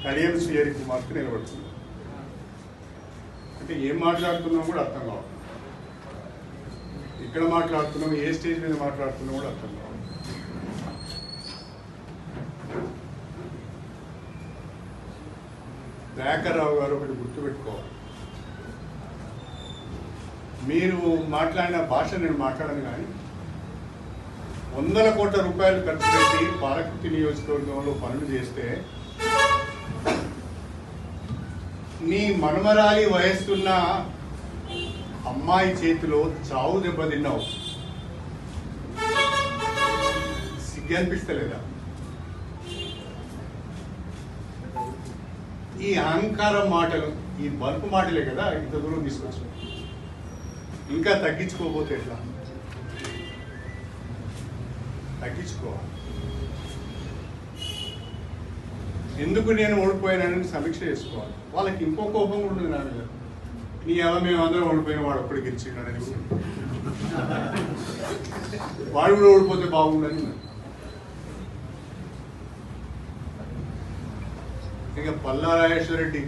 కడియం శ్రీహరి కుమార్తె నిలబడుతుంది. అంటే ఏం మాట్లాడుతున్నాం కూడా అర్థం కావాలి, ఇక్కడ మాట్లాడుతున్నాం, ఏ స్టేజ్ మీద మాట్లాడుతున్నాం కూడా అర్థం కావాలి. దయాకర్ రావు గారు ఒకటి గుర్తుపెట్టుకోవాలి, మీరు మాట్లాడిన భాష నేను మాట్లాడను, కానీ 100 కోట్ల రూపాయలు ఖర్చు పెట్టి పాలకుర్తి నియోజకవర్గంలో పనులు చేస్తే నీ మనమరాలి వయస్సున్న అమ్మాయి చేతిలో చావు దెబ్బతిన్నావు. సిగ్గు అనిపిస్తలేదా? ఈ అహంకారం మాటలు, ఈ బల్పు మాటలే కదా ఇంత దూరం తీసుకొచ్చాం. ఇంకా తగ్గించుకోకపోతే ఎట్లా? తగ్గించుకోవాలి. ఎందుకు నేను ఓడిపోయానని సమీక్ష చేసుకోవాలి. వాళ్ళకి ఇంకో కోపం కూడా ఉంది నా మీద. నీ ఎవరు మేమందరం ఓడిపోయిన వాడు ఒక్కడికి గెలిచిండని, వాడు కూడా ఓడిపోతే బాగుండని. ఇక పల్లా రాజేశ్వర రెడ్డి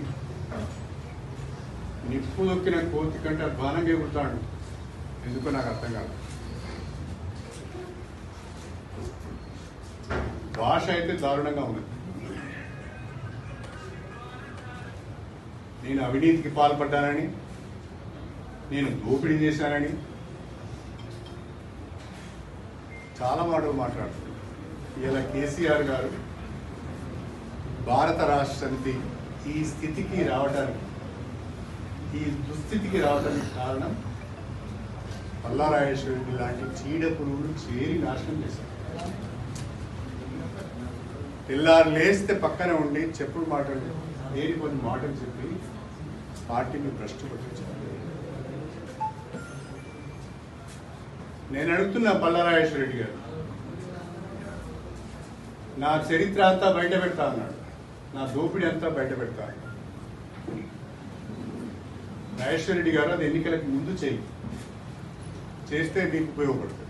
నిప్పు దొక్కిన కోతి కంటే అధ్వానంగా ఎగురుతాడు. ఎందుకో నాకు అర్థం కాదు. భాష అయితే దారుణంగా ఉంది. నేను అవినీతికి పాల్పడ్డానని, నేను దోపిడీ చేశానని చాలా మాటలు మాట్లాడుతున్నాను. ఇలా కేసీఆర్ గారు భారత రాష్ట్ర సమితి ఈ స్థితికి రావడానికి, ఈ దుస్థితికి రావడానికి కారణం పల్లా రాజేశ్వర రెడ్డి లాంటి చీడ పురుగులు చేరి నాశనం చేశారు. తెల్లారు లేస్తే పక్కన ఉండి చెప్పుడు మాటలు, లేని కొన్ని మాటలు చెప్పి పార్టీని భ్రష్టు పట్టించారు. నేను అడుగుతున్నా పల్లా రాజేశ్వర రెడ్డి గారు, నా చరిత్ర అంతా బయట పెడతా అన్నాడు, నా దోపిడీ అంతా బయట పెడతా అన్నాడు. రాజేశ్వర రెడ్డి గారు అది ఎన్నికలకు ముందు చేస్తే మీకు ఉపయోగపడుతుంది.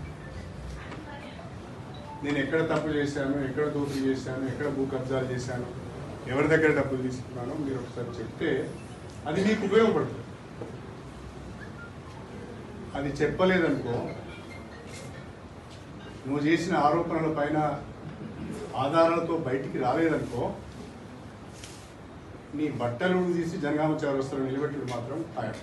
నేను ఎక్కడ తప్పు చేశాను, ఎక్కడ దోపిడీ చేశాను, ఎక్కడ భూ కబ్జాలు చేశాను, ఎవరి దగ్గర డబ్బులు తీసుకున్నానో మీరు ఒకసారి చెప్తే అది మీకు ఉపయోగపడుతుంది. అది చెప్పలేదనుకో, నువ్వు చేసిన ఆరోపణల పైన ఆధారాలతో బయటికి రాలేదనుకో, నీ బట్టలు తీసి జనగామ చౌరస్తాలో నిలబెట్టడం మాత్రం ఖాయం.